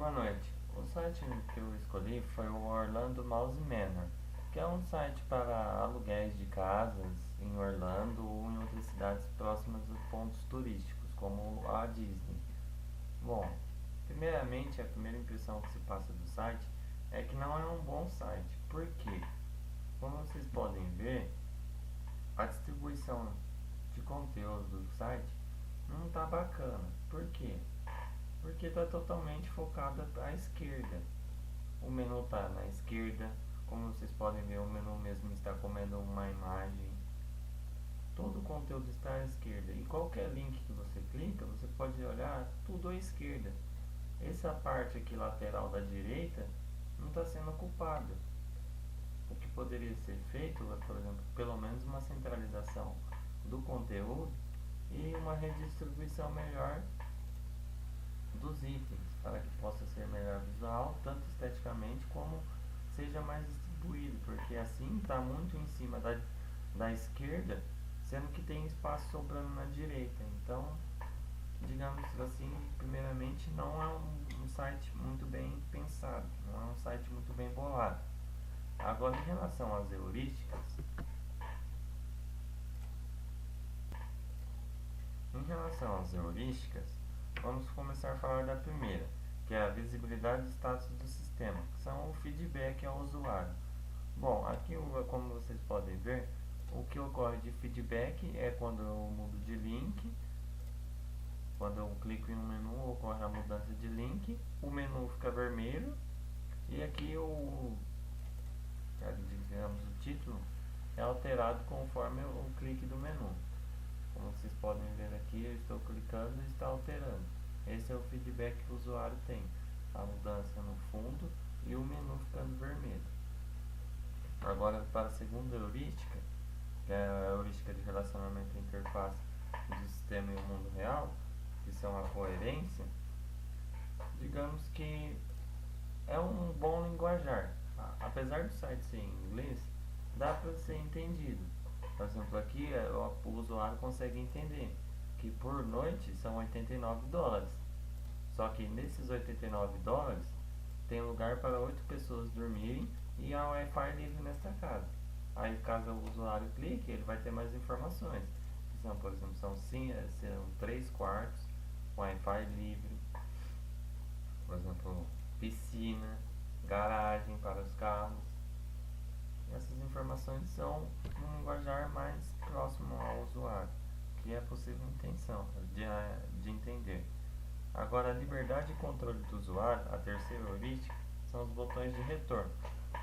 Boa noite. O site que eu escolhi foi o Orlando Mouse Manor, que é um site para aluguéis de casas em Orlando ou em outras cidades próximas dos pontos turísticos, como a Disney. Bom, primeiramente, a primeira impressão que se passa do site é que não é um bom site. Por quê? Como vocês podem ver, a distribuição de conteúdo do site não está bacana. Por quê? Porque está totalmente focado à esquerda. O menu está na esquerda, como vocês podem ver, o menu mesmo está comendo uma imagem. Todo o conteúdo está à esquerda e qualquer link que você clica, você pode olhar tudo à esquerda. Essa parte aqui lateral da direita não está sendo ocupada. O que poderia ser feito é, por exemplo, pelo menos uma centralização do conteúdo e uma redistribuição melhor dos itens, para que possa ser melhor visual, tanto esteticamente como seja mais distribuído, porque assim está muito em cima da esquerda, sendo que tem espaço sobrando na direita. Então, digamos assim, primeiramente não é um site muito bem pensado, não é um site muito bem bolado. Agora, em relação às heurísticas, vamos começar a falar da primeira, que é a visibilidade do status do sistema, que são o feedback ao usuário. Bom, aqui como vocês podem ver, o que ocorre de feedback é quando eu mudo de link, quando eu clico em um menu ocorre a mudança de link, o menu fica vermelho e aqui digamos, o título é alterado conforme o clique do menu. Como vocês podem ver aqui, eu estou clicando e está alterando. Esse é o feedback que o usuário tem, a mudança no fundo e o menu ficando vermelho. Agora, para a segunda heurística, que é a heurística de relacionamento e interface do sistema e o mundo real, que são a coerência, digamos que é um bom linguajar. Apesar do site ser em inglês, dá para ser entendido. Por exemplo, aqui o usuário consegue entender que por noite são $89. Só que nesses $89 tem lugar para 8 pessoas dormirem e há Wi-Fi livre nesta casa. Aí caso o usuário clique, ele vai ter mais informações. São, por exemplo, são 3 quartos, Wi-Fi livre, por exemplo, piscina, garagem para os carros. Essas informações são um linguajar mais próximo ao usuário, que é possível de entender. Agora, a liberdade e controle do usuário, a terceira heurística, são os botões de retorno.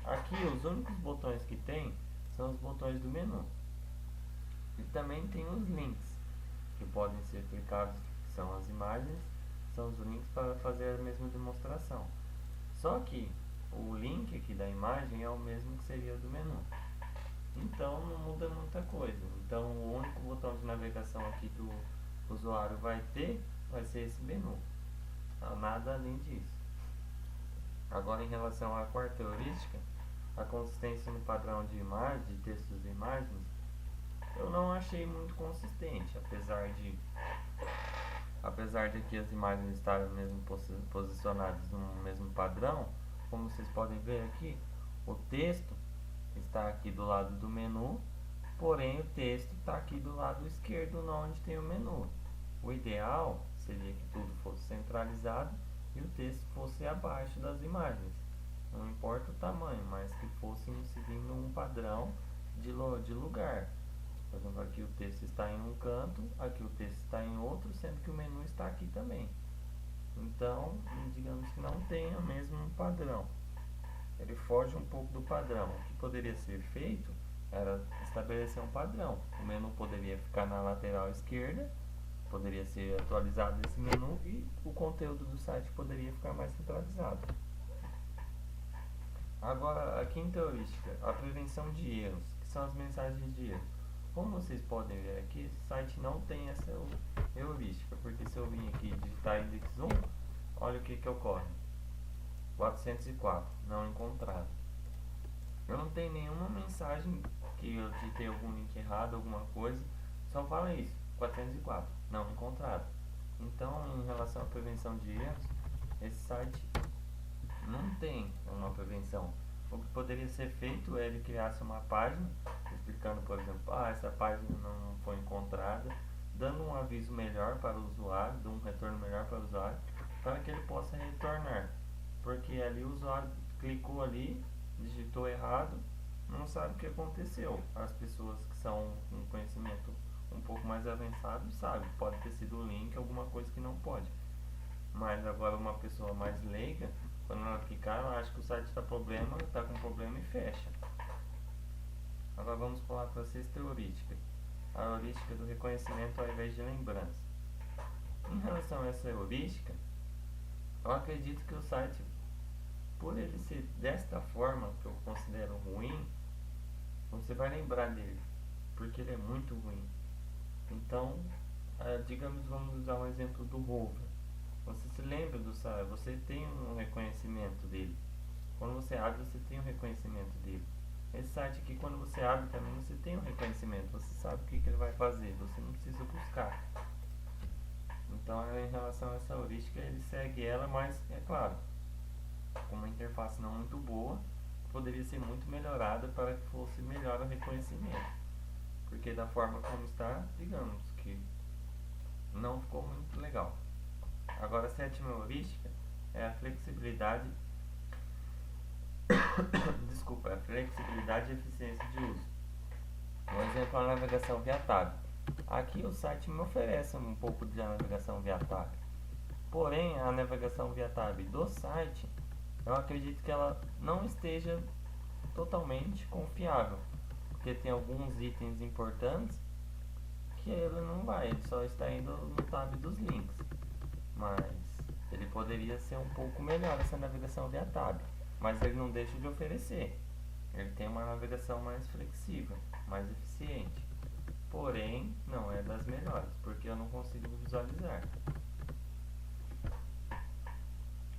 Aqui, os únicos botões que tem são os botões do menu. E também tem os links, que podem ser clicados, que são as imagens, são os links para fazer a mesma demonstração. Só que o link aqui da imagem é o mesmo que seria o do menu. Então não muda muita coisa. Então o único botão de navegação aqui que o usuário vai ter vai ser esse menu. Nada além disso. Agora, em relação à quarta heurística, a consistência no padrão de imagem, de textos e imagens, eu não achei muito consistente, apesar de que as imagens estarem mesmo posicionadas no mesmo padrão. Como vocês podem ver aqui, o texto está aqui do lado do menu, porém o texto está aqui do lado esquerdo, onde tem o menu. O ideal seria que tudo fosse centralizado e o texto fosse abaixo das imagens. Não importa o tamanho, mas que fossem seguindo um padrão de lugar. Por exemplo, aqui o texto está em um canto, aqui o texto está em outro, sendo que o menu está aqui também. Então, digamos que não tem o mesmo padrão. Ele foge um pouco do padrão. O que poderia ser feito era estabelecer um padrão. O menu poderia ficar na lateral esquerda, poderia ser atualizado esse menu e o conteúdo do site poderia ficar mais centralizado. Agora, a quinta heurística, a prevenção de erros, que são as mensagens de erro. Como vocês podem ver aqui, esse site não tem essa heurística, porque se eu vim aqui digitar index 1, olha o que ocorre. 404, não encontrado. Eu não tenho nenhuma mensagem que eu digitei algum link errado, alguma coisa, só fala isso, 404, não encontrado. Então, em relação à prevenção de erros, esse site não tem uma prevenção. O que poderia ser feito é ele criasse uma página explicando, por exemplo, essa página não foi encontrada, dando um aviso melhor para o usuário, dando um retorno melhor para o usuário, para que ele possa retornar. Porque ali o usuário clicou ali, digitou errado, não sabe o que aconteceu. As pessoas que são com conhecimento um pouco mais avançado sabem, pode ter sido o link, alguma coisa que não pode. Mas agora uma pessoa mais leiga, quando ela clicar, ela acha que o site está com problema e fecha. Agora vamos pular para a sexta heurística, a heurística do reconhecimento ao invés de lembrança. Em relação a essa heurística, eu acredito que o site, por ele ser desta forma, que eu considero ruim, você vai lembrar dele, porque ele é muito ruim. Então, digamos, vamos usar um exemplo do Rover. Você se lembra do site, você tem um reconhecimento dele. Quando você abre, você tem um reconhecimento dele. Esse site aqui, quando você abre também, você tem um reconhecimento. Você sabe o que ele vai fazer, você não precisa buscar. Então, em relação a essa heurística, ele segue ela, mas, é claro, com uma interface não muito boa, poderia ser muito melhorada para que fosse melhor o reconhecimento. Porque da forma como está, digamos que não ficou muito legal. Agora, a sétima heurística é a flexibilidade desculpa, a flexibilidade e eficiência de uso. Um exemplo é a navegação via tab. Aqui o site me oferece um pouco de navegação via tab. Porém, a navegação via tab do site, eu acredito que ela não esteja totalmente confiável, porque tem alguns itens importantes que ele não vai, ele só está indo no tab dos links. Mas ele poderia ser um pouco melhor essa navegação via tab, mas ele não deixa de oferecer. Ele tem uma navegação mais flexível, mais eficiente. Porém, não é das melhores, porque eu não consigo visualizar.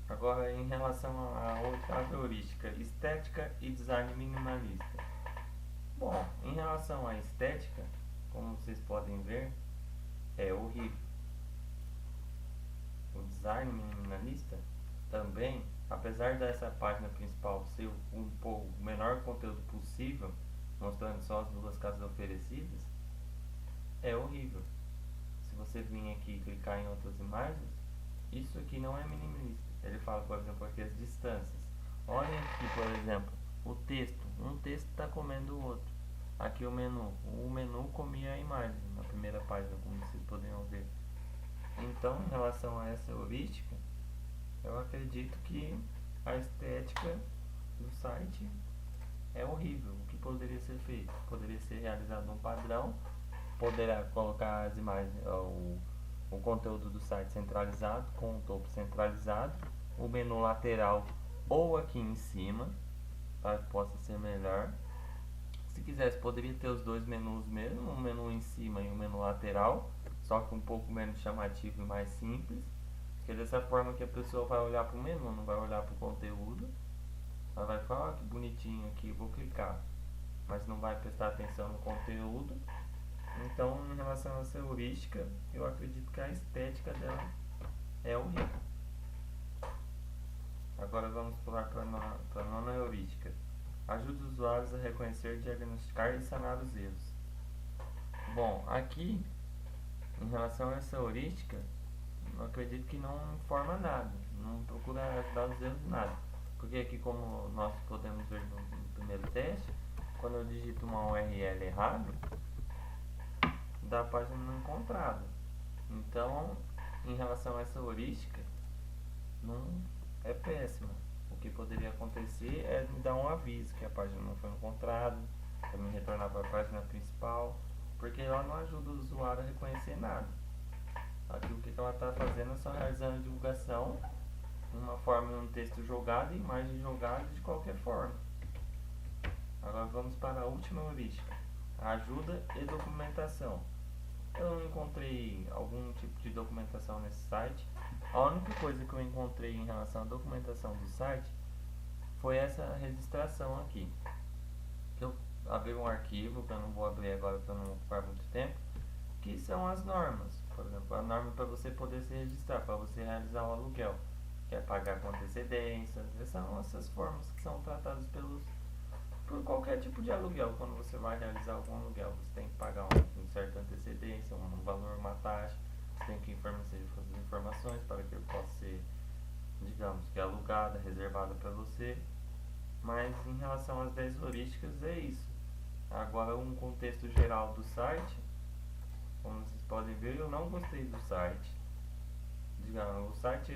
Agora, em relação à outra heurística, estética e design minimalista. Bom, em relação à estética, como vocês podem ver, é horrível. O design minimalista também, apesar dessa página principal ser o menor conteúdo possível, mostrando só as duas casas oferecidas, é horrível. Se você vir aqui e clicar em outras imagens, isso aqui não é minimalista. Ele fala, por exemplo, aqui as distâncias. Olhem aqui, por exemplo, o texto. Um texto está comendo o outro. Aqui o menu comia a imagem na primeira página, como vocês poderiam ver. Então, em relação a essa heurística, eu acredito que a estética do site é horrível. O que poderia ser feito? Poderia ser realizado um padrão, poderá colocar as imagens, o conteúdo do site centralizado, com o topo centralizado, o menu lateral ou aqui em cima, para que possa ser melhor. Se quisesse, poderia ter os dois menus mesmo, um menu em cima e um menu lateral, só que um pouco menos chamativo e mais simples, porque dessa forma que a pessoa vai olhar para o menu, não vai olhar para o conteúdo. Ela vai falar, que bonitinho aqui, vou clicar, mas não vai prestar atenção no conteúdo. Então, em relação a essa heurística, eu acredito que a estética dela é horrível. Agora vamos pular para a nona heurística. Ajuda os usuários a reconhecer, diagnosticar e sanar os erros. Bom, aqui, em relação a essa heurística, eu acredito que não informa nada, não procura ajudar os erros nada. Porque aqui, como nós podemos ver no primeiro teste, quando eu digito uma URL errada, dá a página não encontrada. Então, em relação a essa heurística, não é péssima. O que poderia acontecer é me dar um aviso que a página não foi encontrada, para me retornar para a página principal, porque ela não ajuda o usuário a reconhecer nada. Aqui o que ela está fazendo é só realizando a divulgação, uma forma de um texto jogado e imagem jogada de qualquer forma. Agora vamos para a última heurística, ajuda e documentação. Eu não encontrei algum tipo de documentação nesse site. A única coisa que eu encontrei em relação à documentação do site foi essa registração aqui. Eu abri um arquivo, que eu não vou abrir agora para não ocupar muito tempo, que são as normas. Por exemplo, a norma para você poder se registrar, para você realizar um aluguel. que é pagar com antecedência. São essas formas que são tratadas por qualquer tipo de aluguel. Quando você vai realizar algum aluguel, você tem que pagar uma certa antecedência, um valor, uma taxa. Você tem que fornecer as informações para que ele possa ser, digamos, que alugada, reservada para você. Mas em relação às 10 heurísticas é isso. Agora um contexto geral do site, como vocês podem ver, eu não gostei do site. Digamos, o site,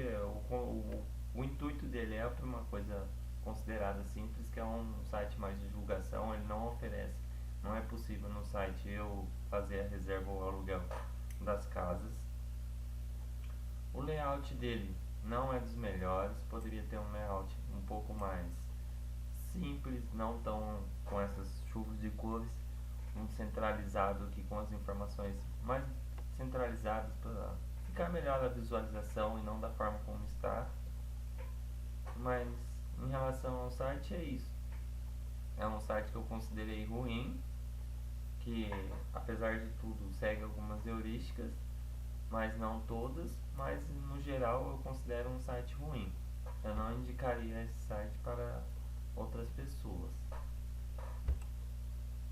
o intuito dele é para uma coisa considerada simples, que é um site mais de divulgação. Ele não oferece, não é possível no site eu fazer a reserva ou aluguel das casas. O layout dele não é dos melhores, poderia ter um layout um pouco mais simples, não tão com essas chuvas de cores, um centralizado aqui com as informações mais centralizadas para ficar melhor a visualização e não da forma como está. Mas em relação ao site é isso. É um site que eu considerei ruim, que apesar de tudo segue algumas heurísticas, mas não todas, mas no geral eu considero um site ruim. Eu não indicaria esse site para outras pessoas.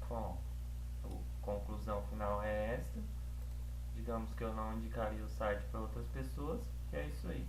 Bom, a conclusão final é esta. Digamos que eu não indicaria o site para outras pessoas, que é isso aí.